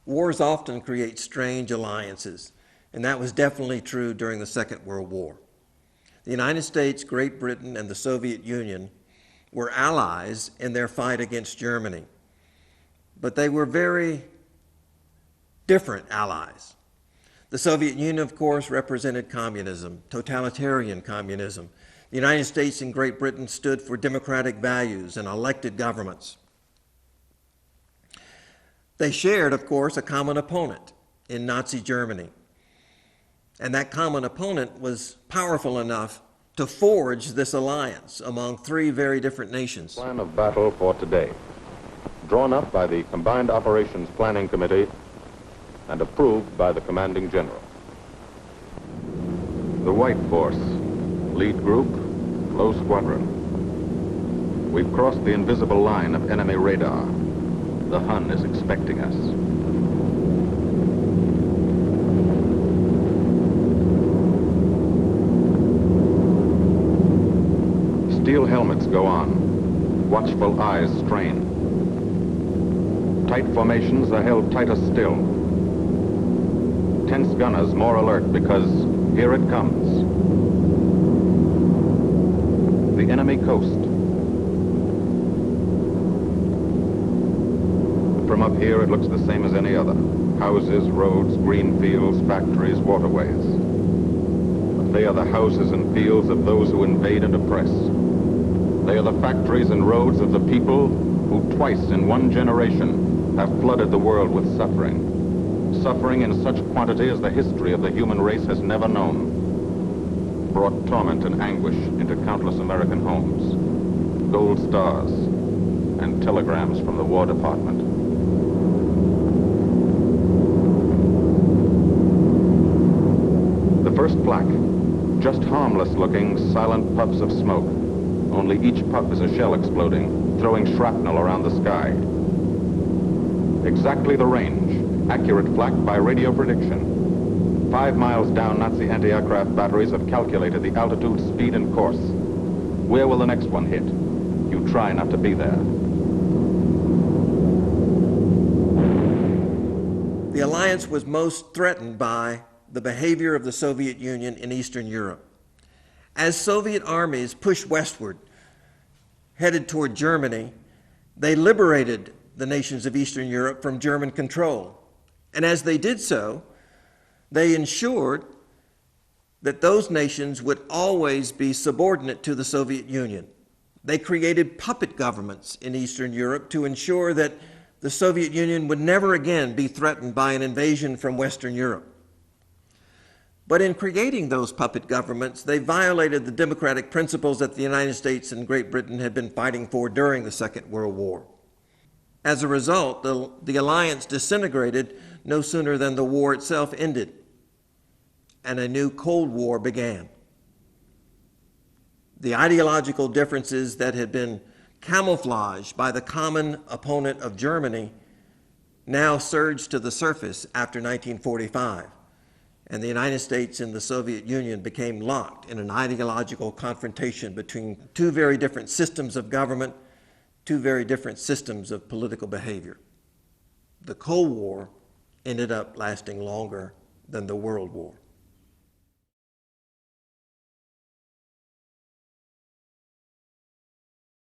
Wars often create strange alliances, and that was definitely true during the Second World War. The United States, Great Britain, and the Soviet Union were allies in their fight against Germany, but they were very different allies. The Soviet Union, of course, represented communism, totalitarian communism. The United States and Great Britain stood for democratic values and elected governments. They shared, of course, a common opponent in Nazi Germany. And that common opponent was powerful enough to forge this alliance among three very different nations. Plan of battle for today, drawn up by the Combined Operations Planning Committee and approved by the Commanding General. The White Force, lead group, low squadron. We've crossed the invisible line of enemy radar. The Hun is expecting us. Steel helmets go on. Watchful eyes strain. Tight formations are held tighter still. Tense gunners more alert because here it comes. The enemy coast. From up here, it looks the same as any other. Houses, roads, green fields, factories, waterways. But they are the houses and fields of those who invade and oppress. They are the factories and roads of the people who twice in one generation have flooded the world with suffering. Suffering in such quantity as the history of the human race has never known. Brought torment and anguish into countless American homes. Gold stars and telegrams from the War Department. The first flak, just harmless-looking, silent puffs of smoke. Only each puff is a shell exploding, throwing shrapnel around the sky. Exactly the range, accurate flak by radio prediction. 5 miles down, Nazi anti-aircraft batteries have calculated the altitude, speed, and course. Where will the next one hit? You try not to be there. The alliance was most threatened by the behavior of the Soviet Union in Eastern Europe. As Soviet armies pushed westward, headed toward Germany, they liberated the nations of Eastern Europe from German control. And as they did so, they ensured that those nations would always be subordinate to the Soviet Union. They created puppet governments in Eastern Europe to ensure that the Soviet Union would never again be threatened by an invasion from Western Europe. But in creating those puppet governments, they violated the democratic principles that the United States and Great Britain had been fighting for during the Second World War. As a result, the alliance disintegrated no sooner than the war itself ended, and a new Cold War began. The ideological differences that had been camouflaged by the common opponent of Germany now surged to the surface after 1945. And the United States and the Soviet Union became locked in an ideological confrontation between two very different systems of government, two very different systems of political behavior. The Cold War ended up lasting longer than the World War.